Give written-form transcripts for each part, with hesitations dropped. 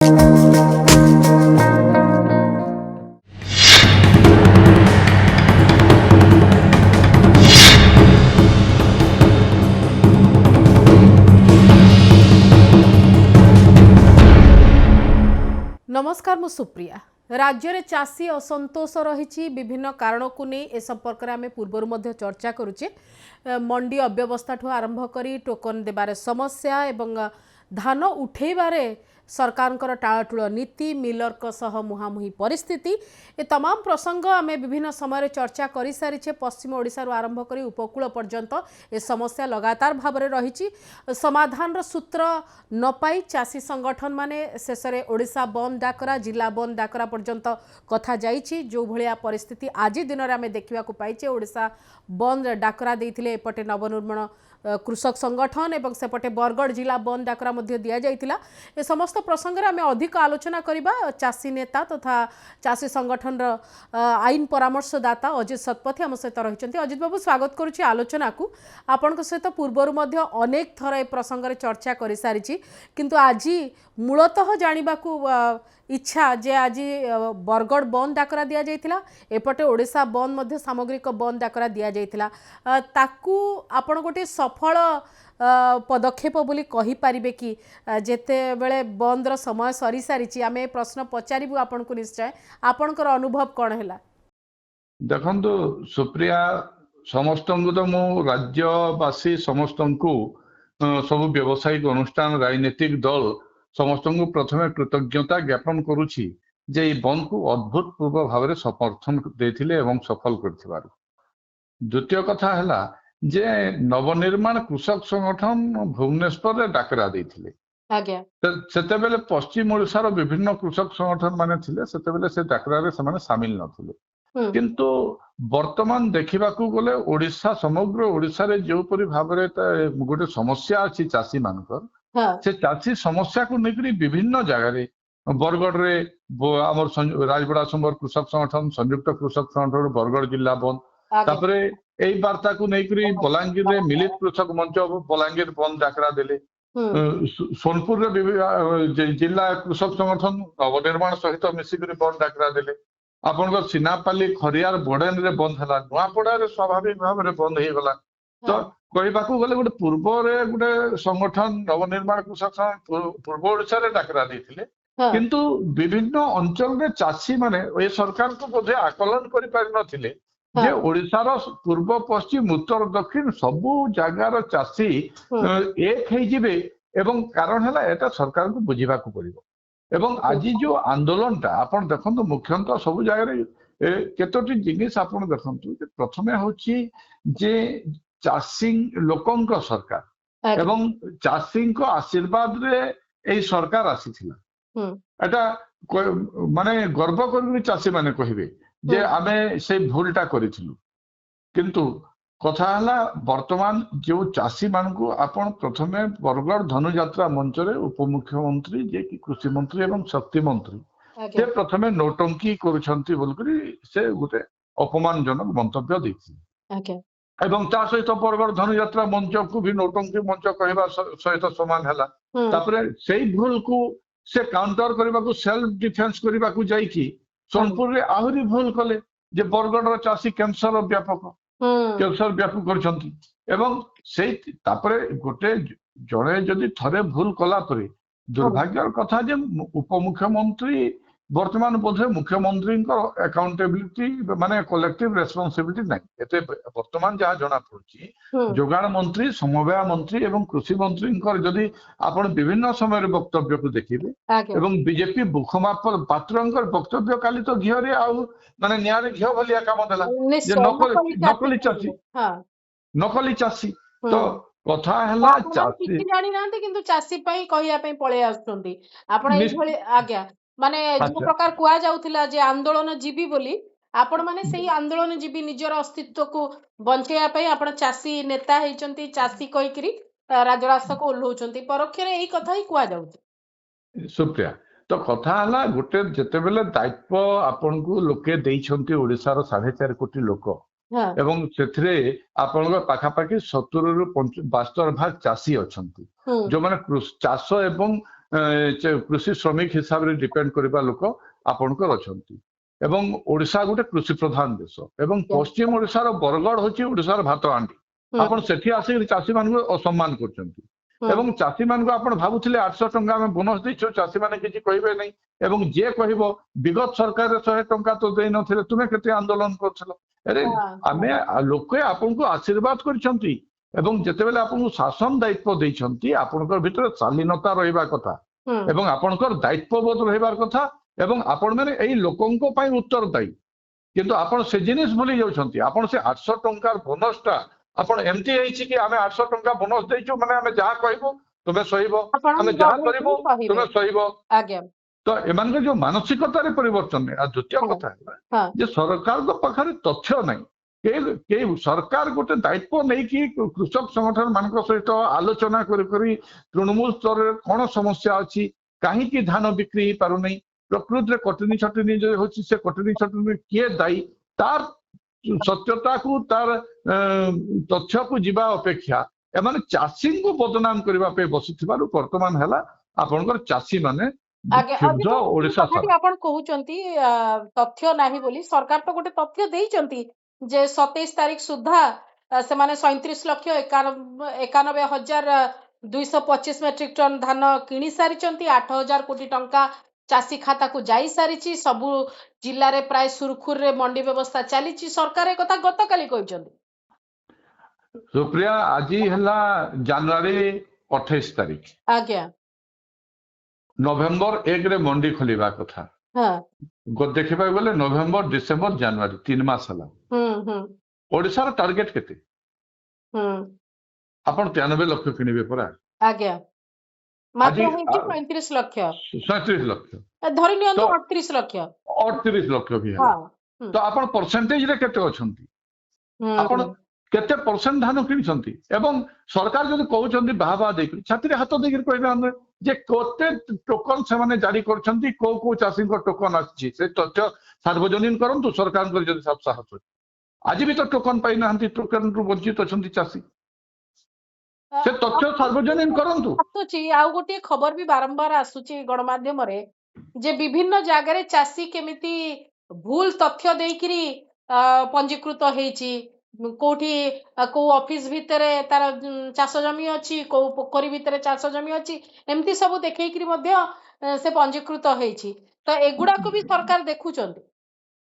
नमस्कार मु सुप्रिया। राज्य में चाषी असंतोष रही विभिन्न कारण को नहीं ए संपर्क में आम पूर्वर चर्चा करुचे। मंडी अव्यवस्था ठू आरंभ कर टोकन देवार समस्या एवं धान उठेबारे सरकार टाळटुळ नीति मिलर सह मुहांमुही परिस्थिति ए तमाम प्रसंग आम विभिन्न समय चर्चा कर सारी। पश्चिम ओडिशा आरंभ कर उपकूल पर्यंत ए समस्या लगातार भाव में रही। समाधान सूत्र न पाई चाषी संगठन माने शेष में ओडिशा बंद डाकरा जिला बंद डाकरा पर्यंत कथा जाइछि। जो भलिया परिस्थिति आज दिन में आम देखा पाइचे। ओडिशा बंद डाकरा देइथिले एपटे नवनिर्माण कृषक संगठन एवं सेपटे बरगढ़ जिला बंद डाकरा दि जाइथिला। ए समस्त प्रसंग में आम अधिक आलोचना करबा। चाषी नेता तथा चाषी संगठन आईन परामर्शदाता अजित शतपथी आम सहित रही। अजित बाबू स्वागत करुच्ची आलोचना को। आपण सहित पूर्वर अनेक थर ए प्रसंग में चर्चा कर सारी, किंतु आज मूलतः जानिबाकू इच्छा जे आज बरगढ़ बंद डाकरा दि जाइथिला, एपटे ओडिशा बंद सामग्रिक बंद डाकरा दि जाइथिला। ताकू आपण गोटे सफल पदक्षेप बोली कहि पारिबे कि जेते बेले बंदर समय सरी सारी आम प्रश्न पचारू आपण को निश्चय आपणकर अनुभव कौन है? देखो सुप्रिया, समस्त तो मु राज्यवासी समस्त को सब व्यवसायिक अनुष्ठान राजनीतिक दल समस्त को प्रथम कृतज्ञता ज्ञापन करुछि जे बंद को अद्भुतपूर्व भाव में समर्थन देथिले एवं सफल कर। द्वितीय कथा है जे नवनिर्माण कृषक संगठन भुवनेश्वर डाकरा देथिले। सेतेबेले पश्चिम ओडिशार विभिन्न कृषक संगठन माने थिले, सेतेबेले से डाकरा रे समाने शामिल नथिले। किंतु वर्तमान देखा गले ओडिशा समग्र ओडिशा रे जो परि भाव रे गोटे समस्या अछि चाषी मानकर, से चाषी समस्या को लेकर विभिन्न जगह रे बरगढ़ रे आमर राजबड़ा संबर कृषक संगठन संयुक्त कृषक संगठन बरगढ़ जिला बंद, तापरे एई वार्ता को लेकर बलांगीर रे मिलित कृषक मंच बलांगीर बंद डाकरा देले। सोनपुर रे जिला कृषक संगठन नवनिर्माण सहित मिसिक बंद डाकरा देले। आपन सिनापाली खरियार बोडेन रे बंद है, नुआपड़ा रे स्वाभाविक भाव में बंद हो गला। तो कहवाक गले गोटे पूर्व रे गोटे संगठन नवनिर्माण कृषक पूर्व ओडिशा रे डाकरा देथिले, किंतु विभिन्न अंचल रे चाषी माने ए सरकार को बोधे आकलन करि पारि नथिले जे ओडिशार पूर्व पश्चिम उत्तर दक्षिण सबु जगार चाषी एक हो जिवे। एवं कारण है एटा सरकार को बुझीबा को पड़िबो। एवं आज जो आंदोलन टा आपण देखंतु मुख्यतः सब जगह केतोटी जिनिस आपण देखंतु प्रथमे होची जे चाषी लोकंक सरकार एवं चाषी को आशीर्वाद रे एई सरकार आसीथिला। एटा माने गर्व करबी चाषी माने कहिबे जे आमे से भूलटा करिथिलु। किंतु कथा है वर्तमान जो चाषी मान को आपण प्रथमे बरगढ़ धनुयात्रा मंच रे उपमुख्यमंत्री जे कि कृषि मंत्री एवं शक्ति मंत्री से प्रथमे नौटंकी करुछंती बोलकरी से गोटे अपमानजनक मंतव्य देथि। एवं ता सहित बरगढ़ धनुयात्रा मंच को भी नौटंकी मंच कहवा सहित समान है। तापरे सेई भूल को से काउंटर करबा को सेल्फ डिफेंस करबा को जाई कि सोनपुर रे आहुरी भूल कले जे बरगढ़ चाषी कैंसर व्यापक कैंसर व्यापक करछंती। एवं से तापरे गोटे जड़े जदि थरे भूल कला परे दुर्भाग्यर कथा जे उपमुख्यमंत्री वर्तमान बोधे मुख्यमंत्री अकाउंटेबिलिटी माने कलेक्टिव रेस्पॉन्सिबिलिटी नहीं एते वर्तमान जहाँ जना पड़ुची जोगाण मंत्री समवाय मंत्री एवं कृषि मंत्री जदि आपण विभिन्न समय वक्तव्य को देखिबे एवं बीजेपी बुखमा पात्र वक्तव्य काली तो घिओरे आउ माने न्यारे घिओ भलिया काम देला जे नकली चाषी तो कथा हला चाषी जानि नांते किंतु चाषी पई कहिया पई पळे आछंती आपण एई भले आज्ञा माने जो प्रकार कुआ जाउथिला जे आंदोलन जीवी बोली आपण माने सेही आंदोलन जीवी निजर अस्तित्व को बंचेया पई आपण चाषी नेता हेचंती चाषी कहिकरी राजरास्ता को ओल्होचंती परोक्ष रे एई कथा ही कुआ जाउथि। सुप्रिया तो कथा हला गोटे जते बेले दायित्व आपन को लोके देइछंती ओडिसा रो 4.5 कोटी लोक एवं सेथरे आपन पाखापाखि 70 रु 72 भाग चाषी अछंती जो माने चाष एवं कृषि श्रमिक हिसाब रे डिपेंड करबा लोक आपनकर अछंती एवं ओडिशा गोटे कृषि प्रधान देश एवं पश्चिम ओडिशा रो बरगढ़ होची ओडिशा रो भात हांडी आपण सेठी आसी चासी मान को असम्मान करचंती एवं चासी मान को आपण भाबुथिले 800 टंका में बोनस दैछो चासी माने किछि कहबे नै एवं जे कहबो विगत सरकार 100 टंका तो देई नथिले तुमे केते आंदोलन करछलो अरे आमे लोक आपन को आशीर्वाद करछंती एवं जेतेबेले आपन को शासन दायित्व दैछंती आपनकर भितर शालीनता रहिबा कथा एवं आपनकर दायित्वबोध रहिबार कथा एवं आपण माने एई लोकंको पई उत्तरदायी किंतु आपण से जिनिस भूली जाउछंती आपण से 800 टंकार बोनसटा आपण एमती हेछि कि आमे 800 टंका बोनस दैछु माने आमे जहा कहबो तुमे सहिबो आमे जहा करिबो तुमे सहिबो आज्ञा तो एमान जो मानसिकता रे परिवर्तन है द्वितीय कथा है जे सरकार को पाखरे तथ्य नहीं के सरकार गोटे दायित्व नहीं कि कृषक संगठन मान सहित आलोचना करी तृणमूल स्तर रे कौन समस्या अच्छी कहीं धान बिक्री पारु नहीं प्रकृति कटनी छटनी जो होची से कटनी छटनी किए दायी तार सत्यता को तार तथ्य को जीवा अपेक्षा एमाने चाषी को बदनाम करबा पे बसिथिबारु वर्तमान हैला आपनकर चाषी माने क्षुब्ध ओडिशा कथाटी आपण कहउचंती तथ्य नाही बोली सरकार तो गोटे तथ्य देइचंती जे 27 तारीख सुधा से माने 37 लाख 91,225 मेट्रिक टन धान किणी सारिचंती 8,000 कोटी टंका चाषी खाता को जाई सारिची सबु जिल्ला रे प्राय सुरखुर रे मंडी व्यवस्था चलीची सरकार ए कथा गतकाली कहउचंती सुप्रिया आज हला जनवरी 28 तारीख आज्ञा नवेम्बर 1 रे मंडी खोलिबा कथा देखा गले नवेम्बर डिसेम्बर जनवरी 3 मास हला ओडिसा रो टार्गेट केते आपण 93 लाख किनिबे परा आज्ञा मात्र होई 35 लाख 37 लाख धरि नियंतो 38 लाख 38 लाख भी है तो आपण परसेंटेज रे केते अछंती आपण केते परसेंट धान किनिसंती एवं सरकार जदि कहउचंती बाहा देख छात्री हाथ देख कहबे जे कोते टोकन से माने जारी करछंती को चाषी को टोकन आछि से तथ्य सार्वजनीन करंतु सरकार को जदि सब साहस आज भी तो टोकन पाई नाहंती टोकन रु वंचित अछंती चाषी से तथ्य सार्वजनीन करंतु आसुची आ गोटे खबर भी बारंबार आसुची गणमाध्यम रे जे विभिन्न जागा रे चाषी केमिति भूल तथ्य देइकरी पंजीकृत हेची कोठी को ऑफिस भितरे तार चाष जमी अच्छी को पोखरी भितरे चाष जमी अच्छी एमती सब देखैकरी मध्य से पंजीकृत हेची तो एगुडा को भी सरकार देखुचंती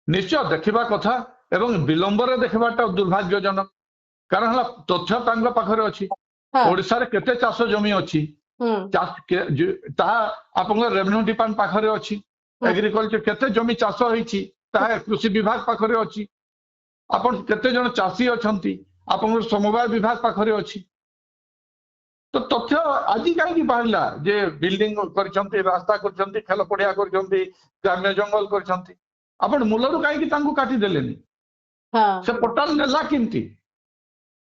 निश्चय देखिबा कथा एवं विलंब रे देखबाटा दुर्भाग्यजनक कारण हला तथ्य तांग पाखरे अछि ओडिसा रे केते चाष जमी अछि ता आपन रेवेन्यू डिपार्टमेंट पाखरे अछि एग्रीकल्चर केते जमी चाष होईची ता कृषि विभाग पाखरे अछि आपण केते जन चाषी अछंती आपण समवाय विभाग पाखरे अछि तो तथ्य आज कहीं बाहरला जे बिल्डिंग करछंती रास्ता करछंती खेल पड़िया करछंती ग्राम्य जंगल करछंती आपण मूलरु कहीं तांको काटी देलेनी से पोर्टल नेला किंती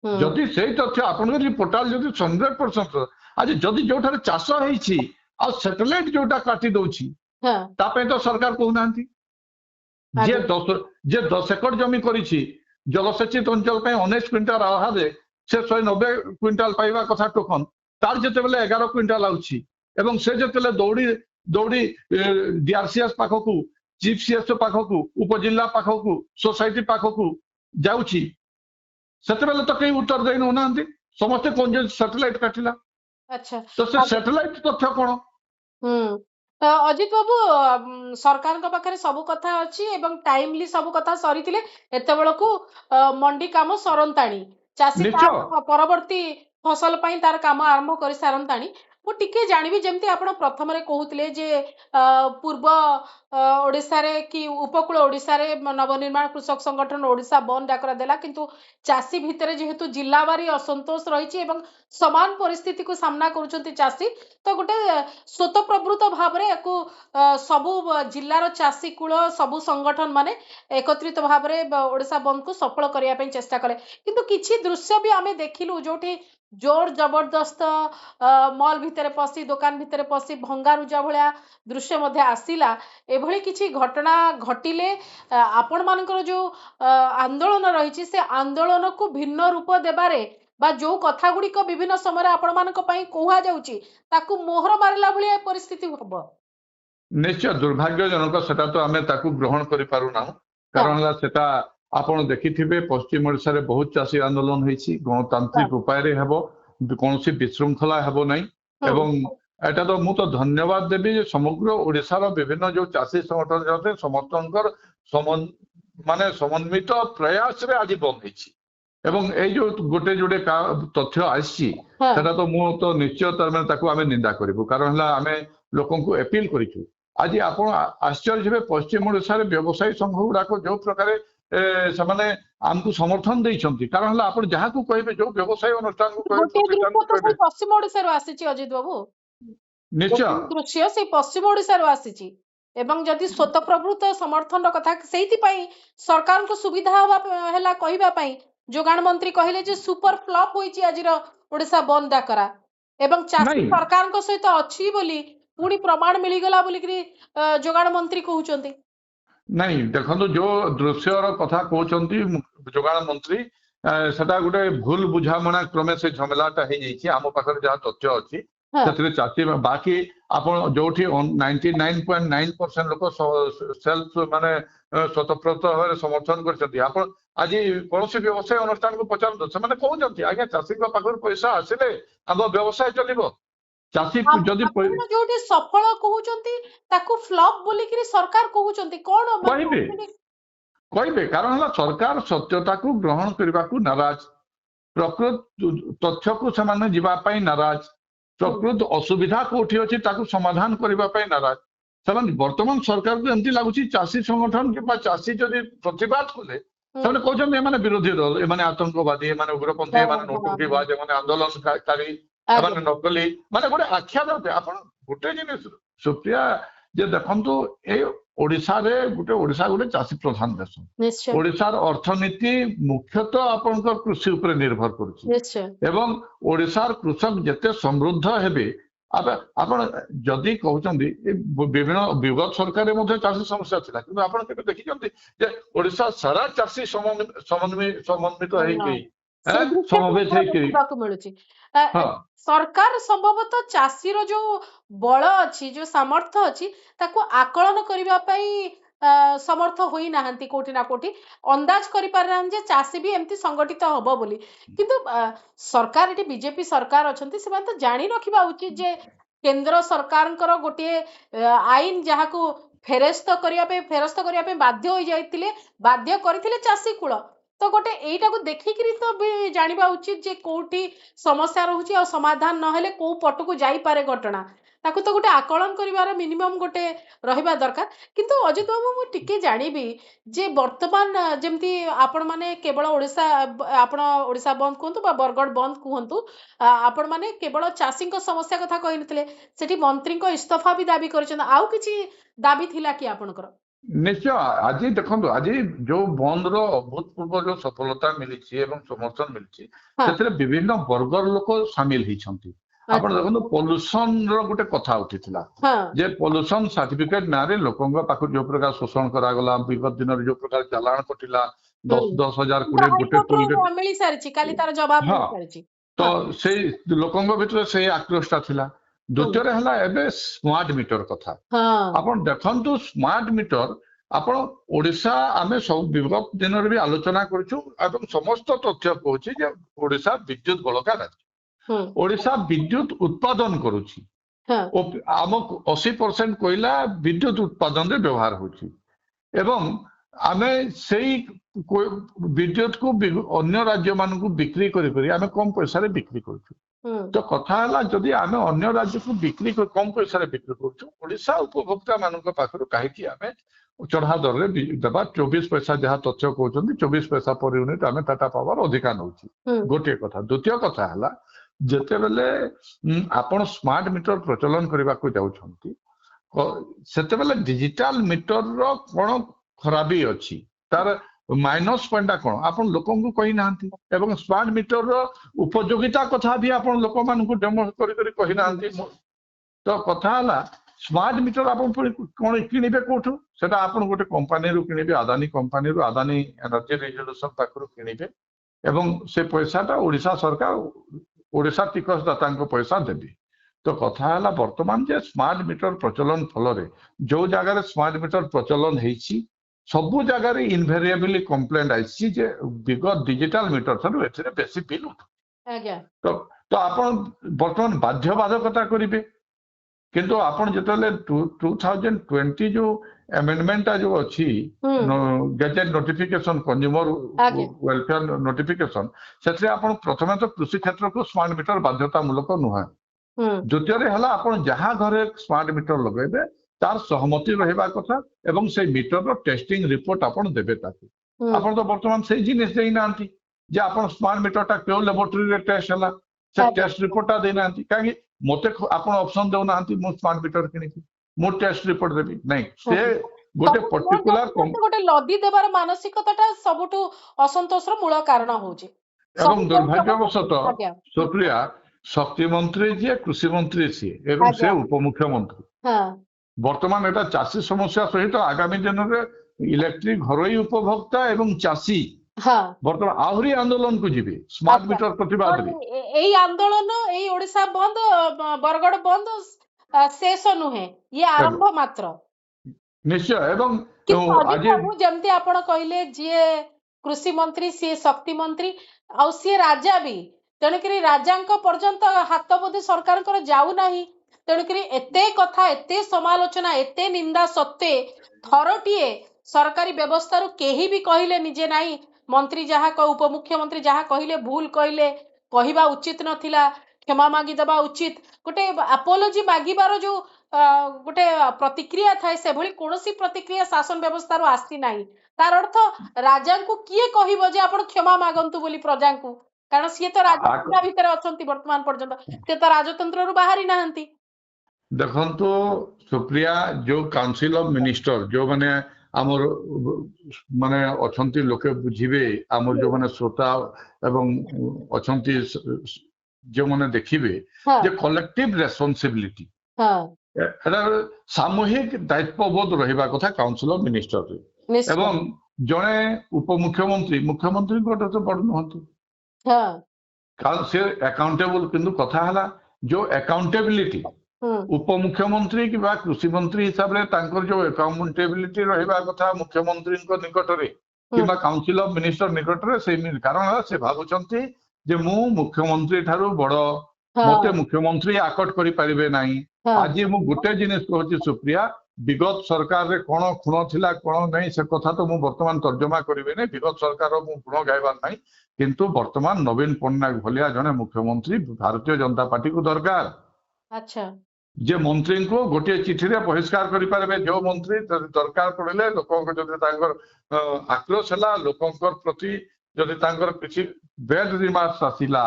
जदि सेही तथ्य आपण के पोर्टल जदि 100% आज जदि जोठारे चाष हेछि आ सैटेलाइट जोटा काटी दउछि ता पे तो सरकार कहू नांती जे 10 एकड़ जमी करिछि जलसेचित अंचल 19 क्विंटाल आहारे से 190 क्विंटाल पाइबा कथा टोकन तार जेते बेले 11 क्विंटाल आउछि एवं से जेते दौड़ी दौड़ी डीआरसीएस पाखकू चीफ सीएस पाखकू उपजिल्ला पाखकू सोसाइटी पाखकू जाउछि सेते बेले तो कहीं उत्तर देई न नांती समस्त कोन जे सैटेलाइट काटिला अच्छा तो से सैटेलाइट तथ्य कोन अजित बाबू सरकार पाखे सब कथा अच्छी एवं टाइमली सब कथा सरी एत बेलू मंडी काम सरंताणी चाषी परवर्ती फसल तार काम आरंभ कर सारंताणी मुझे जानवी जमती आप प्रथम कहते जे पूर्व ओडिशा रे कि उपकूल ओडिशा रे नवनिर्माण कृषक संगठन ओडिशा बंद डाकरा देला किंतु चाषी भितर जेहेतु जिल्लावारी असंतोष रही समान परिस्थिति को सामना करुछंती चाषी तो गोटे स्वतःप्रवृत्त भाव में सबु जिल्लार चाषी कूल सबु संगठन माने एकत्रित भाव में ओडिशा बंद को सफल करने चेष्टा कले किंतु किछि दृश्य भी आमे देखिलु जोठी जोर जबरदस्त मॉल भितर पसी दुकान भितर पसी भंगारुजा भलिया दृश्य मध्य आसिला एभली किछि घटना घटिले आपण मानकर जो आंदोलन रही से आंदोलन को भिन्न रूप देबारे बा जो कथा गुड़िक विभिन्न समय आपण मानक पई कोहा जाउची ताकू मोहर मारिला भली परिस्थिति हबो। निश्चय दुर्भाग्यजनक सेटा तो आमे ताकू ग्रहण करि पारु ना हाँ कारण ला सेटा आपण देखिथिबे पश्चिम ओडिसा रे बहुत चासी आंदोलन होईछि हाँ गणतांत्रिक उपाय रे हेबो कोनोसी विशृंखला हेबो नै एवं एटा तो मु तो धन्यवाद देबी जे समग्र ओडिसा रो विभिन्न जो चासी संगठन जते समस्तनकर माने समन्वित प्रयास रे आज बंद होईछि एवं ए जो गोटे जोडे तथ्य आछि हाँ सेटा तो मु तो निश्चय तर माने ताकू आमे निंदा करिवु कारण हला आमे लोकन को अपील करिछु आज आपण आश्चर्य हे पश्चिम ओडिसा रे व्यवसायी संघ गुडाक जो प्रकार से आमको समर्थन देइछंती कारण हला आपण जहा को कहबे जो व्यवसाय अनुष्ठान को कहबे गोटे प्रतिष्ठान दृश्य को तो कहबे पश्चिम ओडिसा रो आसीची अजित बाबू निश्चय दृश्य से पश्चिम ओडिसा रो आसीची एवं जदि स्वतःप्रभृत समर्थन रो कथा सेहिति पई सरकार को सुविधा हला कहिबा पई जोगान मंत्री कहले जे सुपर फ्लॉप होईची आजिरो ओडिसा बंद डाकरा एवं चासी नहीं सरकार को सहित अछि बोली पुणी प्रमाण मिली गला बोली कि जोगान मंत्री कहउचंती नहीं देखो जो दृश्यर कथा कहते जोगाण मंत्री सेटा गोटे भूल बुझामणा क्रमे से झमेलाटा हो जाइए आम पाखे जहाँ तथ्य अच्छी से चाषी बाकी आपण जो 99.9% लोक सेल्फ माने स्वतःप्रत भाव समर्थन कर आज कौन व्यवसाय अनुष्ठान को पचारत से कहते आज्ञा चाषी पाखर पैसा आसिले आम व्यवसाय चलो चाषी जदि जोटी सफल कहउचंती ताकू फ्लॉप बोली कि सरकार कहउचंती कोन कहबे कारण हला सरकार सत्यता को ग्रहण करने को नाराज प्रकृत तथ्य को से जीवा पाई नाराज प्रकृत असुविधा कोठी अछि ताकू समाधान करबा पाई नाराज से वर्तमान सरकार को एमती लागुची चाषी संगठन के चाषी जदि प्रतिवाद कले से कहते एमाने विरोधी दल एमाने आतंकवादी एमाने उग्रपंथी एमाने नोटुकीबाज एमाने आंदोलनकारी एमाने नकली माने गोटे आख्या दे आपण गोटे जिनिस सुप्रिया जे देखंतु ए ओडिसा रे गोटे चाषी प्रधान देश ओडिसार अर्थनीति मुख्यतः आपनकर कृषि ऊपर निर्भर करुछि एवं ओडिसार कृषक जते समृद्ध हेबे आपण जदि कहउचंदी विभिन्न विगत सरकार मध्ये चाषी समस्या थिला किंतु आपण केबे देखिचंदी जे ओडिसा सारा चाषी समन्वित हेकि समवेत हेकि सरकार संभवतः चाषी रो जो बल अछि जो सामर्थ्य अछि ताको आकलन करिबा पई समर्थ होई नाहंती कोठी ना कोठी अंदाज करि पारन जे चाषी भी एमती संगठित हबो बोली किंतु सरकार एटी बीजेपी सरकार अछंती से तो जानि रखिबा उचित जे केंद्र सरकारଙ୍କର गोटे आईन जहाको फेरस्त करिया पे बाध्य होई जाइतिले बाध्य करथिले चाषी कुळ तो गोटे एटा को देखिकरी तो भी जानिबा उचित जे कोठी समस्या रहउची आ समाधान न हेले को पट को जाई पारे घटना ताकू तो गोटे आकलन करिवार मिनिमम गोटे रहिबा दरकार किंतु अजित बाबू मु टिके जानिबी जे वर्तमान जेमती आपण माने केवल ओडिसा आपण ओडिसा बंद कहंतु बा बरगड बंद कहंतु आपण माने केवल चाषी को समस्या कथा कहि नथिले सेठी मंत्री को इस्तीफा भी दाबी करछन आउ किछि दाबी थिला कि आपनकर निश्चय आज देखो आज जो बंद रो अभूतपूर्व जो सफलता मिली समर्थन मिली विभिन्न वर्गर लोक सामिल होती आपण देखो पोल्यूशन रो गोटे कथा उठीला जे पोल्यूशन सर्टिफिकेट ना रे लोकंग पाखु जो प्रकार शोषण करा गला विगत दिन जो प्रकार चालान कटिला 10,000 20 गोटे टोल मिली सारची काली तार जवाब मिली सारची तो से लोकंग भितर से आक्रोशटा थिला द्वितीय हला एबे स्मार्ट मीटर कथा आपण देखंतु स्मार्ट मीटर आपण ओडिसा आमे सब विगत दिन रे भी आलोचना करछु एवं समस्त तथ्य कहूची जे ओडिसा विद्युत बलका राज्य ओडिसा विद्युत उत्पादन करूची आम 80% कोयला विद्युत उत्पादन रे व्यवहार होची एवं आमे सेई विद्युत को अन्य राज्य मान को बिक्री करी आमे कम पैसा रे बिक्री करछु तो कथा है जदि आम अन्य राज्य को बिक्री कम पैसा बिक्री करा उपभोक्ता मान पाखर कहीं आम चढ़ा दर में देवा 24 पैसा जहाँ तथ्य कहते 24 पैसा पर यूनिट आम टाटा पावर अधिका नौ गोटे कथा द्वितीय कथा है जिते बेले आपण स्मार्ट मीटर प्रचलन करने को जाऊँगी से डिजिटल मीटर रो कौन खराबी अच्छी तार माइनस पॉइंट कौन आप लोक कही ना एवं स्मार्ट मीटर रो उपयोगिता कथा भी आप लोक मान डेमो कही ना तो कथा है स्मार्ट मीटर आप कौन किणवे कौटू से आप गोटे कंपानी किणवे Adani company Adani energy resolution पाखर किणवे ଏବଂ ସେ ପଇସାଟା ଓଡ଼ିଶା ସରକାର ଓଡ଼ିଶା ଟିକସଦାତାଙ୍କ ପଇସା ଦେବେ। ତ କଥା ହେଲା ବର୍ତ୍ତମାନ ଯେ ସ୍ମାର୍ଟ ମିଟର ପ୍ରଚଳନ ଫଳରେ ଯୋଉ ଜାଗାରେ ସ୍ମାର୍ଟ ମିଟର ପ୍ରଚଳନ ହେଇଛି ସବୁ ଜାଗାରେ ଇନଭେରିଏବଲି କମ୍ପ୍ଲେଣ୍ଟ ଆସିଛି ଯେ ବିଗତ ଡିଜିଟାଲ ମିଟର ଠାରୁ ଏଥିରେ ବେଶୀ ବିଲ୍ ଉଠୁଛି। ଆଜ୍ଞା ତ ତ ଆପଣ ବର୍ତ୍ତମାନ ବାଧ୍ୟବାଧକତା କରିବେ, କିନ୍ତୁ ଆପଣ ଯେତେବେଳେ 2020 ଯୋଉ ଆମେଣ୍ଡମେଣ୍ଟଟା ଯୋଉ ଅଛି ଗେଜେଟ ନୋଟିଫିକେସନ କନଜ୍ୟୁମର ଆଜ୍ଞା ୱେଲଫେୟାର ନୋଟିଫିକେସନ, ସେଥିରେ ଆପଣ ପ୍ରଥମେ ତ କୃଷି କ୍ଷେତ୍ରକୁ ସ୍ମାର୍ଟ ମିଟର ବାଧ୍ୟତାମୂଳକ ନୁହେଁ। ଦ୍ୱିତୀୟରେ ହେଲା ଆପଣ ଯାହା ଘରେ ସ୍ମାର୍ଟ ମିଟର ଲଗେଇବେ ତାର ସହମତି ରହିବା କଥା ଏବଂ ସେଇ ମିଟରର ଟେଷ୍ଟିଂ ରିପୋର୍ଟ ଆପଣ ଦେବେ ତାକୁ। ଆପଣ ତ ବର୍ତ୍ତମାନ ସେଇ ଜିନିଷ ଦେଇନାହାନ୍ତି ଯେ ଆପଣ ସ୍ମାର୍ଟ ମିଟରଟା କେଉଁ ଲାବୋରେଟୋରୀରେ ଟେଷ୍ଟ ହେଲା ସେ ଆଜ୍ଞା ଟେଷ୍ଟ ରିପୋର୍ଟଟା ଦେଇନାହାନ୍ତି। କାହିଁକି ମତେ ଆପଣ ଅପସନ ଦେଉନାହାନ୍ତି ମୁଁ ସ୍ମାର୍ଟ ମିଟର କିଣିବି, ମୁଁ ଟେଷ୍ଟ ରିପୋର୍ଟ ଦେବି ନାଇଁ। ସେ ଗୋଟେ ପର୍ଟିକୁଲାର ଗୋଟେ ଲଦି ଦେବାର ମାନସିକତାଟା ସବୁଠୁ ଅସନ୍ତୋଷର ମୂଳ କାରଣ ହଉଛି। ଏବଂ ସବୁ ଦୁର୍ଭାଗ୍ୟବଶତଃ ଆଜ୍ଞା ସୁପ୍ରିୟା ଶକ୍ତି ମନ୍ତ୍ରୀ ଯିଏ କୃଷି ମନ୍ତ୍ରୀ ସିଏ ଏବଂ ସେ ଆଜ୍ଞା ଉପମୁଖ୍ୟମନ୍ତ୍ରୀ। ହଁ ବର୍ତ୍ତମାନ ଏଟା ଚାଷୀ ସମସ୍ୟା ସହିତ ଆଗାମୀ ଦିନରେ ଇଲେକ୍ଟ୍ରିକ ଘରୋଇ ଉପଭୋକ୍ତା ଏବଂ ଚାଷୀ ହଁ ବର୍ତ୍ତମାନ ଆହୁରି ଆନ୍ଦୋଳନକୁ ଯିବେ ସ୍ମାର୍ଟ ଆଚ୍ଛା ମିଟର ପ୍ରତିବାଦରେ। ଏଇ ଆନ୍ଦୋଳନ ଏଇ ଓଡିଶା ବନ୍ଦ ବରଗଡ଼ ବନ୍ଦ ଶେଷ ନୁହେଁ, ଇଏ ଆରମ୍ଭ ମାତ୍ର। ନିଶ୍ଚୟ ଏବଂ କିନ୍ତୁ ଅଜିତ ଆଜି ବାବୁ ଯେମିତି ଆପଣ କହିଲେ ଯିଏ କୃଷି ମନ୍ତ୍ରୀ ସିଏ ଶକ୍ତି ମନ୍ତ୍ରୀ ଆଉ ସିଏ ରାଜା ବି, ତେଣୁକରି ରାଜାଙ୍କ ପର୍ଯ୍ୟନ୍ତ ହାତ ବୋଧେ ସରକାରଙ୍କର ଯାଉନାହିଁ। ତେଣୁକରି ଏତେ କଥା ଏତେ ସମାଲୋଚନା ଏତେ ନିନ୍ଦା ସତ୍ତ୍ୱେ ଥରଟିଏ ସରକାରୀ ବ୍ୟବସ୍ଥାରୁ କେହି ବି କହିଲେନି ଯେ ନାହିଁ ମନ୍ତ୍ରୀ ଯାହା ଉପମୁଖ୍ୟମନ୍ତ୍ରୀ ଯାହା କହିଲେ ଭୁଲ କହିଲେ, କହିବା ଉଚିତ ନଥିଲା, କ୍ଷମା ମାଗିଦେବା ଉଚିତ, ଗୋଟେ ଆପୋଲୋଜି ମାଗିବାର ଯୋଉ ଗୋଟେ ପ୍ରତିକ୍ରିୟା ଥାଏ ସେଭଳି କୌଣସି ପ୍ରତିକ୍ରିୟା ଶାସନ ବ୍ୟବସ୍ଥାରୁ ଆସିନାହିଁ। ତାର ଅର୍ଥ ରାଜାଙ୍କୁ କିଏ କହିବ ଯେ ଆପଣ କ୍ଷମା ମାଗନ୍ତୁ ବୋଲି ପ୍ରଜାଙ୍କୁ, କାରଣ ସିଏ ତ ରାଜା ଭିତରେ ଅଛନ୍ତି ବର୍ତ୍ତମାନ ପର୍ଯ୍ୟନ୍ତ, ସେ ତ ରାଜତନ୍ତ୍ରରୁ ବାହାରି ନାହାନ୍ତି। ଦେଖନ୍ତୁ ସୁପ୍ରିୟା, ଯୋଉ କାଉନସିଲ ଅଫ ମିନିଷ୍ଟର ଯୋଉମାନେ ଆମର ମାନେ ଅଛନ୍ତି ଲୋକେ ବୁଝିବେ, ଆମର ଯୋଉମାନେ ଶ୍ରୋତା ଏବଂ ଅଛନ୍ତି ଯୋଉମାନେ ଦେଖିବେ ଯେ କଲେକ୍ଟିଭ ରେସ୍ପନ୍ସିବିଲିଟି ଏଟା ସାମୂହିକ ଦାୟିତ୍ୱବୋଧ ରହିବା କଥା କାଉନସିଲ ଅଫ ମିନିଷ୍ଟରରେ। ଏବଂ ଜଣେ ଉପମୁଖ୍ୟମନ୍ତ୍ରୀ ମୁଖ୍ୟମନ୍ତ୍ରୀଙ୍କଠୁ ତ ବଡ ନୁହନ୍ତି, କାରଣ ସେ ଆକାଉଣ୍ଟେବୁଲ। କିନ୍ତୁ କଥା ହେଲା ଯୋଉ ଆକାଉଣ୍ଟେବିଲିଟି ଉପମୁଖ୍ୟମନ୍ତ୍ରୀ କିମ୍ବା କୃଷି ମନ୍ତ୍ରୀ ହିସାବରେ ତାଙ୍କର ଯୋଉ ଆକାଉଣ୍ଟେବିଲିଟି ରହିବା କଥା ମୁଖ୍ୟମନ୍ତ୍ରୀଙ୍କ ନିକଟରେ କିମ୍ବା କାଉନସିଲ ଅଫ ମିନିଷ୍ଟର ନିକଟରେ, ସେଇ କାରଣ ସେ ଭାବୁଛନ୍ତି ଯେ ମୁଁ ମୁଖ୍ୟମନ୍ତ୍ରୀ ଠାରୁ ବଡ, ମତେ ମୁଖ୍ୟମନ୍ତ୍ରୀ ଆକଟ କରିପାରିବେ ନାହିଁ। ଆଜି ମୁଁ ଗୋଟେ ଜିନିଷ କହୁଛି ସୁପ୍ରିୟା, ବିଗତ ସରକାରରେ କଣ ଖୁଣ ଥିଲା କଣ ନାହିଁ ସେ କଥା ତ ମୁଁ ବର୍ତ୍ତମାନ ତର୍ଜମା କରିବି ନାହିଁ, ବିଗତ ସରକାର ମୁଁ ଗୁଣ ଗାଇବାର ନାହିଁ। କିନ୍ତୁ ବର୍ତ୍ତମାନ ନବୀନ ପଟ୍ଟନାୟକ ଭଳିଆ ଜଣେ ମୁଖ୍ୟମନ୍ତ୍ରୀ ଭାରତୀୟ ଜନତା ପାର୍ଟିକୁ ଦରକାର। ଆଚ୍ଛା ଯେ ମନ୍ତ୍ରୀଙ୍କୁ ଗୋଟିଏ ଚିଠିରେ ବହିଷ୍କାର କରିପାରିବେ, ଯୋଉ ମନ୍ତ୍ରୀ ଦରକାର ପଡ଼ିଲେ ଲୋକଙ୍କ ଯଦି ତାଙ୍କର ଆକ୍ରୋଶ ହେଲା, ଲୋକଙ୍କ ପ୍ରତି ଯଦି ତାଙ୍କର କିଛି ବେଡ୍ ରିମାର୍କସ ଆସିଲା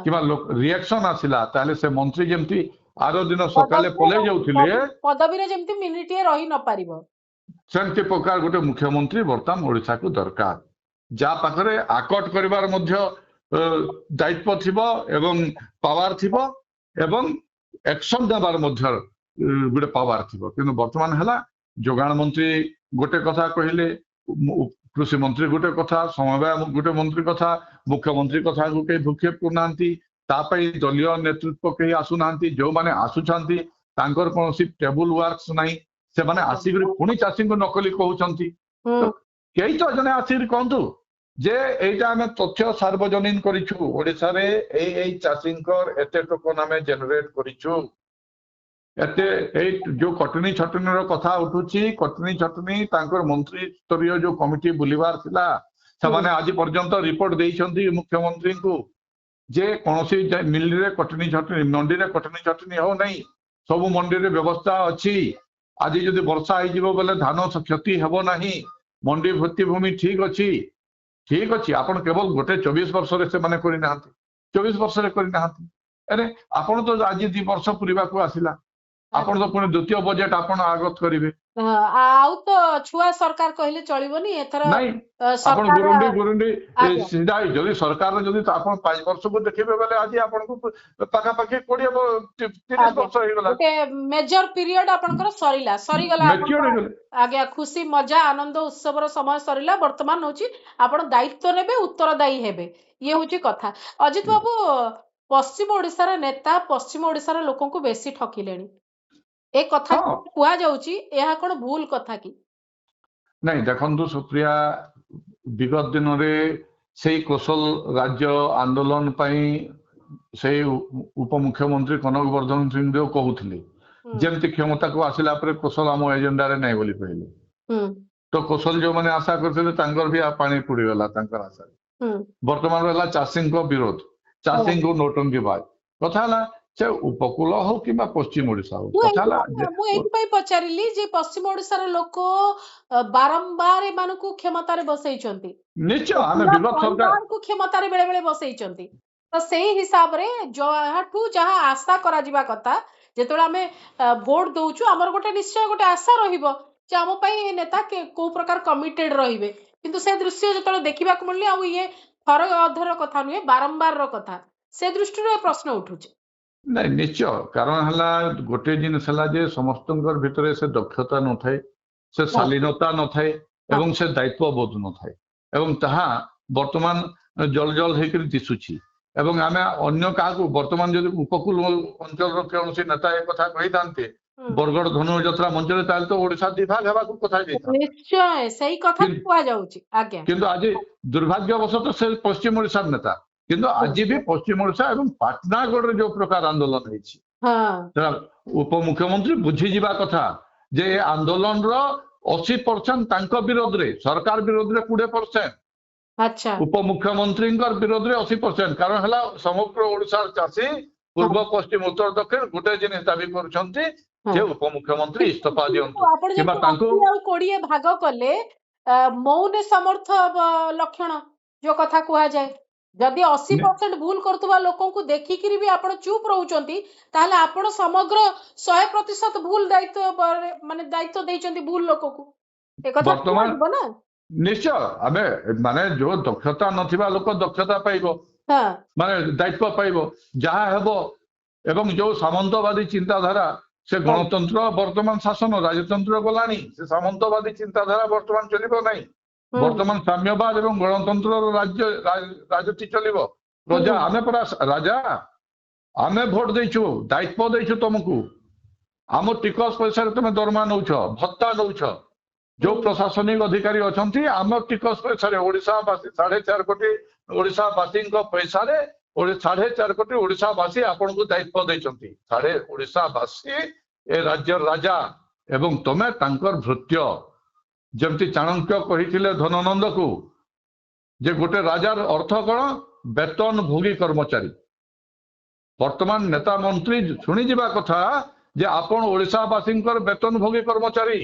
କିମ୍ବା ରିଆକ୍ସନ ଆସିଲା, ତାହେଲେ ସେ ମନ୍ତ୍ରୀ ଯେମିତି ଆର ଦିନ ସକାଳେ ପଳେଇ ଯାଉଥିଲେ ପଦବୀରେ ଯେମିତି ମିନିଟିଏ ରହି ନ ପାରିବ, ସେମିତି ପ୍ରକାର ଗୋଟେ ମୁଖ୍ୟମନ୍ତ୍ରୀ ବର୍ତ୍ତମାନ ଓଡ଼ିଶାକୁ ଦରକାର, ଯାହା ପାଖରେ ଆକଟ କରିବାର ମଧ୍ୟ ଦାୟିତ୍ୱ ଥିବ ଏବଂ ପାୱାର ଥିବ ଏବଂ ଆକ୍ସନ ଦେବାର ମଧ୍ୟ ଗୋଟେ ପାୱାର ଥିବ। କିନ୍ତୁ ବର୍ତ୍ତମାନ ହେଲା ଯୋଗାଣ ମନ୍ତ୍ରୀ ଗୋଟେ କଥା କହିଲେ, କୃଷି ମନ୍ତ୍ରୀ ଗୋଟେ କଥା, ସମବାୟ ଗୋଟେ ମନ୍ତ୍ରୀ କଥା, ମୁଖ୍ୟମନ୍ତ୍ରୀ କଥାକୁ କେହି ଭୂକ୍ଷେପ କରୁନାହାନ୍ତି। ତା ପାଇଁ ଦଳୀୟ ନେତୃତ୍ୱ କେହି ଆସୁନାହାନ୍ତି, ଯୋଉମାନେ ଆସୁଛନ୍ତି ତାଙ୍କର କୌଣସି ଟେବୁଲ ୱାର୍କସ ନାହିଁ, ସେମାନେ ଆସିକରି ପୁଣି ଚାଷୀଙ୍କୁ ନକଲି କହୁଛନ୍ତି। କେହି ତ ଜଣେ ଆସିକରି କହନ୍ତୁ ଯେ ଏଇଟା ଆମେ ତଥ୍ୟ ସାର୍ବଜନୀନ କରିଛୁ, ଓଡ଼ିଶାରେ ଏଇ ଚାଷୀଙ୍କର ଏତେ ଟୋକନ ଆମେ ଜେନେରେଟ କରିଛୁ, ଏତେ ଏଇ ଯୋଉ କଟନୀ ଛଟନୀର କଥା ଉଠୁଛି, କଟନୀ ଛଟନୀ ତାଙ୍କର ମନ୍ତ୍ରୀ ସ୍ତରୀୟ ଯୋଉ କମିଟି ବୁଲିବାର ଥିଲା, ସେମାନେ ଆଜି ପର୍ଯ୍ୟନ୍ତ ରିପୋର୍ଟ ଦେଇଛନ୍ତି ମୁଖ୍ୟମନ୍ତ୍ରୀଙ୍କୁ ଯେ କୌଣସି ମିଲରେ କଟନୀ ଛଟନୀ ମଣ୍ଡିରେ କଟନୀ ଛଟନୀ ହଉନାହିଁ, ସବୁ ମଣ୍ଡିରେ ବ୍ୟବସ୍ଥା ଅଛି। ଆଜି ଯଦି ବର୍ଷା ହେଇଯିବ ବୋଲେ ଧାନ କ୍ଷତି ହେବ ନାହିଁ, ମଣ୍ଡି ଭିତ୍ତିଭୂମି ଠିକ ଅଛି। ଠିକ ଅଛି, ଆପଣ କେବଳ ଗୋଟେ 24 ବର୍ଷରେ ସେମାନେ କରିନାହାନ୍ତି, 24 ବର୍ଷରେ କରିନାହାନ୍ତି। ଆରେ ଆପଣ ତ ଆଜି 2 ବର୍ଷ ପୁରିବାକୁ ଆସିଲା, ଆପଣ ତ ପୁଣି ଦ୍ୱିତୀୟ ବଜେଟ୍ ଆପଣ ଆଗତ କରିବେ। ଆଉ ତ ଛୁଆ ସରକାର କହିଲେ ଚଳିବନି ଏଥର ନାଇଁ ଆପଣ ସରକାର ଗୁରୁଣ୍ଡି ଗୁରୁଣ୍ଡି ଆଜ୍ଞା ସିଧା ଯଦି ସରକାର ଯଦି ଆପଣ 5 ବର୍ଷକୁ ଦେଖିବେ ବୋଲେ ଆଜି ଆପଣଙ୍କୁ ପାଖାପାଖି 30 ଆଜ୍ଞା ବର୍ଷ ହେଇଗଲା, ଗୋଟେ ମେଜର ପିରିୟଡ ଆପଣଙ୍କର ସରିଗଲା ମେଚ୍યોର ଆପଣଙ୍କର ହେଇଗଲେ। ଆଜ୍ଞା ଖୁସି ମଜା ଆନନ୍ଦ ଉତ୍ସବର ସମୟ ସରିଲା ବର୍ତ୍ତମାନ ହଉଛି ଆପଣ ଦାୟିତ୍ୱ ନେବେ ଉତ୍ତରଦାୟୀ ହେବେ ଇଏ ହଉଛି କଥା। ଅଜିତ ବାବୁ ପଶ୍ଚିମ ଓଡିଶାର ନେତା ପଶ୍ଚିମ ଓଡିଶାର ଲୋକଙ୍କୁ ବେଶୀ ଠକିଲେଣି ଏ କଥା ହଁ କୁହାଯାଉଛି ଏହା କଣ ଭୁଲ କଥା କି? ନାଇଁ ଦେଖନ୍ତୁ ସୁପ୍ରିୟା, ବିଗତ ଦିନରେ ସେଇ କୋଶଲ ରାଜ୍ୟ ଆନ୍ଦୋଳନ ପାଇଁ ସେଇ ଉପମୁଖ୍ୟମନ୍ତ୍ରୀ କନକ ବର୍ଦ୍ଧନ ସିଂହଦେଓ କହୁଥିଲେ, ହୁଁ ଯେମିତି କ୍ଷମତାକୁ ଆସିଲା ପରେ କୋଶଲ ଆମ ଏଜେଣ୍ଡାରେ ନାହିଁ ବୋଲି କହିଲେ। ହୁଁ ତ କୋଶଲ ଯୋଉମାନେ ଆଶା କରିଥିଲେ ତାଙ୍କର ବି ପାଣି ପୋଡିଗଲା ତାଙ୍କର ଆଶାରେ। ହୁଁ ବର୍ତ୍ତମାନ ହେଲା ଚାଷୀଙ୍କ ବିରୋଧ, ହଁ। ଚାଷୀଙ୍କୁ ନୋଟଙ୍କିବାଜ। କଥା ହେଲା ସେ ଉପକୂଳ ହଉ କିମ୍ବା ପଶ୍ଚିମ ଓଡିଶା ହଉ, କଥା ହେଲା ମୁଁ ଏଇଥିପାଇଁ ପଚାରିଲି ଯେ ପଶ୍ଚିମ ଓଡିଶାର ଲୋକ ବାରମ୍ବାର ଏମାନଙ୍କୁ କ୍ଷମତାରେ ବସେଇଛନ୍ତି, ନିଶ୍ଚୟ ଆମେ ପୁରା ବିଗତ ସରକାର ପରିବାରକୁ କ୍ଷମତାରେ ବେଳେ ବେଳେ ବସେଇଛନ୍ତି। ତ ସେଇ ହିସାବରେ ଯାହାଠୁ ଯାହା ଆଶା କରାଯିବା କଥା, ଯେତେବେଳେ ଆମେ ଭୋଟ ଦଉଛୁ ଆମର ଗୋଟେ ନିଶ୍ଚୟ ଗୋଟେ ଆଶା ରହିବ ଯେ ଆମ ପାଇଁ ଏ ନେତା କୋଉ ପ୍ରକାର କମିଟେଡ ରହିବେ, କିନ୍ତୁ ସେ ଦୃଶ୍ୟ ଯେତେବେଳେ ଦେଖିବାକୁ ମିଳିଲେ ଆଉ ଇଏ ଥର ଅଧର କଥା ନୁହେଁ ବାରମ୍ବାରର କଥା, ସେ ଦୃଷ୍ଟିରୁ ଏ ପ୍ରଶ୍ନ ଉଠୁଛି। ନାଇଁ ନିଶ୍ଚୟ କାରଣ ହେଲା ଗୋଟେ ଜିନିଷ ହେଲା ଯେ ସମସ୍ତଙ୍କର ଭିତରେ ସେ ଦକ୍ଷତା ନଥାଏ, ସେ ହଁ ଶାଳୀନତା ନଥାଏ ହଁ ଏବଂ ସେ ଦାୟିତ୍ୱବୋଧ ନଥାଏ, ଏବଂ ତାହା ବର୍ତ୍ତମାନ ଜଳ ହେଇକରି ଦିଶୁଛି। ଏବଂ ଆମେ ଅନ୍ୟ କାହାକୁ ବର୍ତ୍ତମାନ ଯଦି ଉପକୂଳ ଅଞ୍ଚଳର କୌଣସି ନେତା ଏ କଥା କହିଥାନ୍ତେ ହୁଁ ବରଗଡ଼ ଧନୁଯାତ୍ରା ମଞ୍ଚରେ, ତାହେଲେ ତ ଓଡିଶା ଦିଭାଗ ହେବାକୁ କଥା ହେଇଥାନ୍ତା। ନିଶ୍ଚୟ ସେଇ କଥା କୁହାଯାଉଛି ଆଜ୍ଞା। କିନ୍ତୁ ଆଜି ଦୁର୍ଭାଗ୍ୟବଶତଃ ସେ ପଶ୍ଚିମ ଓଡିଶାର ନେତା, କିନ୍ତୁ ହୁଁ, ଆଜି ବି ପଶ୍ଚିମ ଓଡିଶା ଏବଂ ପାଟନାଗଡ଼ରେ ଯୋଉ ପ୍ରକାର ଆନ୍ଦୋଳନ ହେଇଛି, ହଁ ସେଟା ଉପମୁଖ୍ୟମନ୍ତ୍ରୀ ବୁଝିଯିବା କଥା ଯେ ଏ ଆନ୍ଦୋଳନର 80% ତାଙ୍କ ବିରୋଧରେ, ସରକାର ବିରୋଧରେ 20%, ଆଚ୍ଛା ଉପମୁଖ୍ୟମନ୍ତ୍ରୀଙ୍କ ବିରୋଧରେ 80%। କାରଣ ହେଲା ସମଗ୍ର ଓଡିଶାର ଚାଷୀ ହଁ ପୂର୍ବ ପଶ୍ଚିମ ଉତ୍ତର ଦକ୍ଷିଣ ଗୋଟେ ଜିନିଷ ଦାବି କରୁଛନ୍ତି ହଁ ଯେ ଉପମୁଖ୍ୟମନ୍ତ୍ରୀ ଇସ୍ତଫା ଦିଅନ୍ତୁ କିନ୍ତୁ ଆପଣ କିମ୍ବା ଯେମିତି ତାଙ୍କୁ 80 ଆଉ 20 ଭାଗ କଲେ ମୌନ ସମର୍ଥ ଲକ୍ଷଣ ଯୋଉ କଥା କୁହାଯାଏ, ଯଦି 80% ଭୁଲ କରୁଥିବା ଲୋକଙ୍କୁ ଦେଖିକିରି ବି ଆପଣ ଚୁପ ରହୁଛନ୍ତି ତାହେଲେ ଆପଣ ସମଗ୍ର 100% ଭୁଲ ମାନେ ଦାୟିତ୍ୱ ଦେଇଛନ୍ତି ଭୁଲ ଲୋକକୁ, ଏ କଥା ବର୍ତ୍ତମାନ କୁହାଯିବ ନା। ନିଶ୍ଚୟ ଆମେ ମାନେ ଯୋଉ ଦକ୍ଷତା ନଥିବା ଲୋକ ଦକ୍ଷତା ପାଇବ, ହଁ ମାନେ ଦାୟିତ୍ୱ ପାଇବ ଯାହା ହେବ। ଏବଂ ଯୋଉ ସାମନ୍ତବାଦୀ ଚିନ୍ତାଧାରା, ସେ ହଁ ଗଣତନ୍ତ୍ର ବର୍ତ୍ତମାନ ଶାସନ ରାଜତନ୍ତ୍ର ଗଲାଣି, ସେ ସାମନ୍ତବାଦୀ ଚିନ୍ତାଧାରା ବର୍ତ୍ତମାନ ଚଳିବ ନାହିଁ। ହୁଁ ବର୍ତ୍ତମାନ ସାମ୍ୟବାଦ ଏବଂ ଗଣତନ୍ତ୍ରର ରାଜନୀତି ଚଳିବ। ପ୍ରଜା ହୁଁ ଆମେ ପରା ରାଜା, ଆମେ ଭୋଟ ଦେଇଛୁ, ଦାୟିତ୍ୱ ଦେଇଛୁ ତମକୁ, ଆମ ଟିକସ ପଇସାରେ ତମେ ଦରମା ନଉଛ, ଭତ୍ତା ନଉଛ। ଯୋଉ ହୁଁ ପ୍ରଶାସନିକ ଅଧିକାରୀ ଅଛନ୍ତି ଆମ ଟିକସ ପଇସାରେ, ଓଡିଶାବାସୀ 4.5 କୋଟି ଓଡିଶାବାସୀଙ୍କ ପଇସାରେ 4.5 କୋଟି ଓଡିଶାବାସୀ ଆପଣଙ୍କୁ ଦାୟିତ୍ୱ ଦେଇଛନ୍ତି। ଓଡିଶାବାସୀ ଏ ରାଜ୍ୟର ରାଜା ଏବଂ ତମେ ତାଙ୍କର ଭୃତ୍ୟ। ଯେମିତି ଚାଣକ୍ୟ କହିଥିଲେ ଧନନନ୍ଦକୁ ଯେ ଗୋଟେ ରାଜାର ଅର୍ଥ କଣ, ବେତନ ଭୋଗୀ କର୍ମଚାରୀ। ବର୍ତ୍ତମାନ ନେତା ମନ୍ତ୍ରୀ ଶୁଣିଯିବା କଥା ଯେ ଆପଣ ଓଡିଶାବାସୀଙ୍କର ବେତନ ଭୋଗୀ କର୍ମଚାରୀ,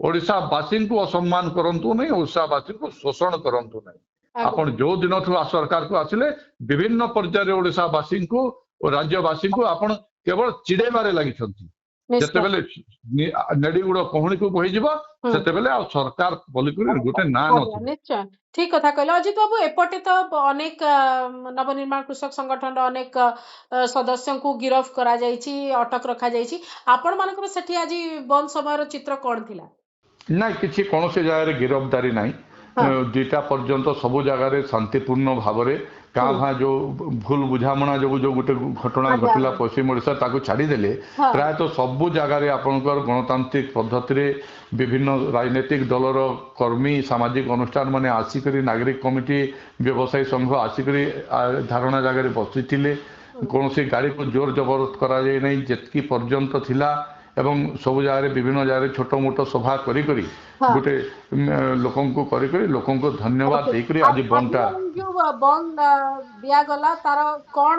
ଓଡିଶାବାସୀଙ୍କୁ ଅସମ୍ମାନ କରନ୍ତୁ ନାହିଁ, ଓଡିଶାବାସୀଙ୍କୁ ଶୋଷଣ କରନ୍ତୁ ନାହିଁ। ଆଜ୍ଞା ଆପଣ ଯୋଉ ଦିନଠୁ ସରକାରକୁ ଆସିଲେ ବିଭିନ୍ନ ପର୍ଯ୍ୟାୟରେ ଓଡିଶାବାସୀଙ୍କୁ ଓ ରାଜ୍ୟବାସୀଙ୍କୁ ଆପଣ କେବଳ ଚିଡେଇବାରେ ଲାଗିଛନ୍ତି। ନିଶ୍ଚୟ ଯେତେବେଳେ ନେଡିଗୁଡ କହୁଣୀକୁ ବୋହିଯିବ ହୁଁ ସେତେବେଳେ ଆଉ ସରକାର ବୋଲିକରି ଗୋଟେ ନାଁ ଆଜ୍ଞା ନଥିବ। ନିଶ୍ଚୟ ଠିକ କଥା କହିଲେ ଅଜିତ ବାବୁ। ଏପଟେ ତ ଅନେକ ନବନିର୍ମାଣ କୃଷକ ସଂଗଠନର ଅନେକ ସଦସ୍ୟଙ୍କୁ ଗିରଫ କରାଯାଇଛି, ଅଟକ ରଖାଯାଇଛି, ଆପଣ ମାନଙ୍କର ସେଠି ଆଜି ବନ୍ଦ ସମୟର ଚିତ୍ର କଣ ଥିଲା? ନାଇଁ କିଛି କୌଣସି ଜାଗାରେ ଗିରଫଦାରୀ ନାହିଁ। ହଁ 2ଟା ପର୍ଯ୍ୟନ୍ତ ସବୁ ଜାଗାରେ ଶାନ୍ତିପୂର୍ଣ୍ଣ ଭାବରେ କାଁ ହୁଁ ଭାଁ ଯୋଉ ଭୁଲ ବୁଝାମଣା ଯୋଗୁଁ ଯୋଉ ଗୋଟେ ଘଟଣା ଆଜ୍ଞା ଘଟିଲା ଆଜ୍ଞା ପଶ୍ଚିମ ଓଡିଶା, ତାକୁ ଛାଡିଦେଲେ ହଁ ପ୍ରାୟତଃ ସବୁ ଜାଗାରେ ଆପଣଙ୍କର ଗଣତାନ୍ତ୍ରିକ ପଦ୍ଧତିରେ ବିଭିନ୍ନ ରାଜନୈତିକ ଦଳର କର୍ମୀ, ସାମାଜିକ ଅନୁଷ୍ଠାନ ମାନେ ଆସିକରି, ନାଗରିକ କମିଟି, ବ୍ୟବସାୟୀ ସଂଘ ଆସିକରି ଧାରଣା ଜାଗାରେ ବସିଥିଲେ। ହୁଁ କୌଣସି ଗାଡିକୁ ଜୋର ଜବରଦସ୍ତ କରାଯାଇ ନାହିଁ ଯେତିକି ପର୍ଯ୍ୟନ୍ତ ଥିଲା। ଏବଂ ସବୁ ଜାଗାରେ ବିଭିନ୍ନ ଜାଗାରେ ଛୋଟ ମୋଟ ସଭା କରି ହଁ ଗୋଟେ ଲୋକଙ୍କୁ କରି ଲୋକଙ୍କୁ ଧନ୍ୟବାଦ ଓକେ ଦେଇକରି ଆଜି ବଣ୍ଡଟା। ଆଜିର ଏଇ ଯୋଉ ବନ୍ଦ ଦିଆଗଲା ତାର କଣ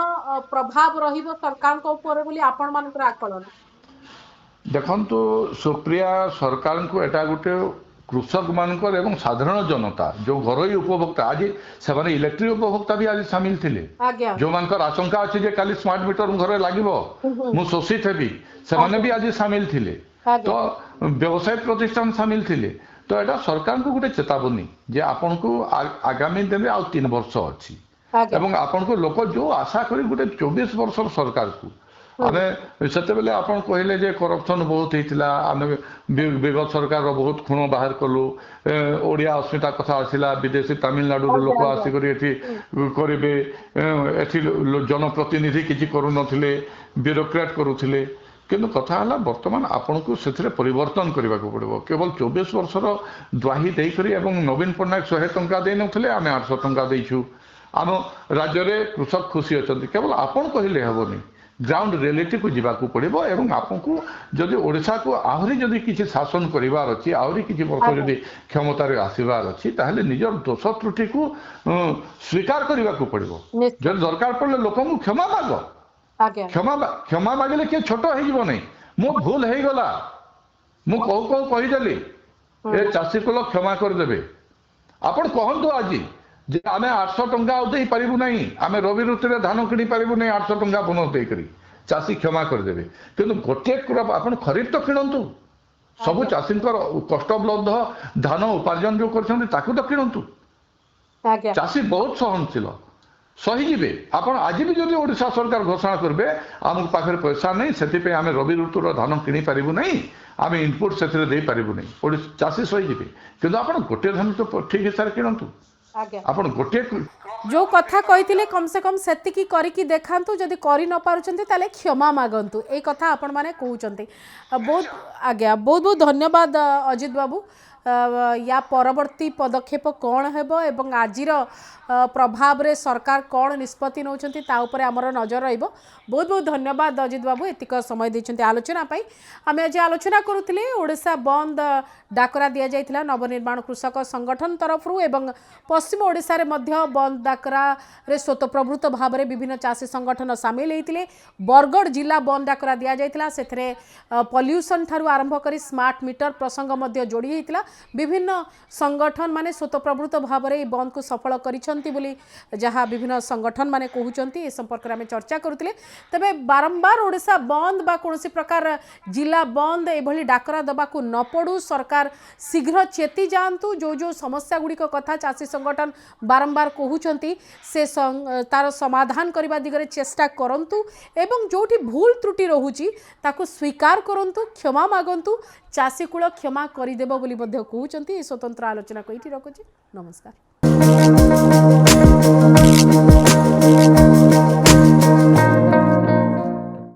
ପ୍ରଭାବ ରହିବ ସରକାରଙ୍କ ଉପରେ ବୋଲି ଆପଣ ମାନଙ୍କର ଆକଳନ? ଦେଖନ୍ତୁ ସୁପ୍ରିୟା, ସରକାରଙ୍କୁ ଏଟା ଗୋଟେ कृषक मानकर एवं साधारण जनता जो घरोई उपभोक्ता आज से इलेक्ट्रिक उपभोक्ता भी आज सामिल थे आज्ञा जो मानकर आशंका अच्छी जे काली स्मार्ट मीटर घरे लागो मु शोषित हेबी से भी आज सामिल थे तो व्यवसाय प्रतिष्ठान सामिल थे तो यहाँ सरकार को गोटे चेतावनी जे आपन को आगामी दिन आ 3 वर्ष अच्छी एवं आपन को लोक जो आशा करी गोटे 24 वर्ष सरकार को आमे सेते बेले आपन कहले जे करप्शन बहुत होता आमे विगत सरकार बहुत खुण बाहर कलु ओडिया अस्मिता कथा आसिला विदेशी तमिलनाडु लोक आसिक करेंगे एठी जनप्रतिनिधि किसी करू नथिले ब्यूरोक्रेट करूथिले किंतु कथा है बर्तमान आपन को से परिवर्तन करने को पड़ो केवल 24 वर्षर द्वाही देकर नवीन पट्टनायक 100 टंका दे नथिले आमे 800 टंका देइछु आम राज्य में कृषक खुशी अच्छा केवल आपन कहले हेबनी ग्राउंड रियलिटी को जीवाकू पड़ो एवं आपको जदि ओडिशा को आहरी जदि किसी शासन करिवार अछि आहरी किसी वर्ष जदि क्षमतार आसीबार अछि ताहले निजर दोष त्रुटि को स्वीकार करने को पड़ो जदि दरकार पड़े लोक क्षमा माग क्षमा मागिले किए छोट हो नहीं मो भूल हो गला मु कहीदेली ए चाषी को क्षमा करदे आपण कहतु आज जे आमे 800 टंका दे पारिबु नहीं आमे रवि ऋतु रे धान किनी पारिबु नहीं 800 टंका बोनस दे करी चाषी क्षमा करदेबे किंतु गोटे क्रॉप आपण खरीफ तो किणंतु सबु चाषी कष्टबद्ध धान उपार्जन जो करछन्ती ताकू तो किणंतु चाषी बहुत सहनशील सही जीवे आपण आज भी जदि ओडिशा सरकार घोषणा करबे आम पाखे पैसा नहीं से आम रवि ऋतुर धान किनी पारिबु नहीं आम इनपुट से दे पारिबु नहीं चाषी सही जीवे किंतु आपण गोटे धान तो ठीक हिसाब से किणंतु आपण गोटे जो कथा कही कम से कम सेतिकी करिकी देखांतु जदि करि न पारुचंती ताले क्षमा मागंतु ए कथा आपण माने कहउचंती बहुत आज्ञा बहुत बहुत धन्यवाद अजित बाबू या परवर्ती पदक्षेप कौन हेबो एवं आजिर प्रभाव रे सरकार कौन निष्पत्ति नौचंती ता उपरे हमर नजर रहिबो बहुत बहुत धन्यवाद अजित बाबू एतिक समय दैछंती आलोचना पाई आमे आज आलोचना करूथिले ओडिशा बंद डाकरा दिया जाइथिला नवनिर्माण कृषक संगठन तरफ एवं पश्चिम ओडिशा रे मध्य बंद डाकरा रे स्वतःप्रवृत्त भाव रे विभिन्न चाषी संगठन सामिल हेतिले बरगढ़ जिला बंद डाकरा दिया जाइथिला सेथरे पॉल्यूशन थारु आरंभ करी स्मार्ट मीटर प्रसंग मध्य जोड़ी हेतिला विभिन्न संगठन माने स्वतःप्रवृत्त भाव रे बंद को सफल करिसंती बोली जहाँ विभिन्न संगठन माने कहउचंती ए संपर्क रे आमे चर्चा करूथिले तबे बारंबार ओडिशा बंद बा कोनोसी प्रकार जिला बंद एभली डाकरा दबाकू न पड़ू सरकार शीघ्र चेती जातु जो जो समस्या गुड़िक कथा चाषी संगठन बारंबार कहउचंती से तार समाधान करबा दिगरे चेष्टा करंतु एवं जोठी भूल त्रुटि रहुची ताकू स्वीकार करंतु क्षमा मागंतु चाषी कूल क्षमा करदेव बोली मध्य कहउचंती स्वतंत्र आलोचना को इठी रखुची नमस्कार।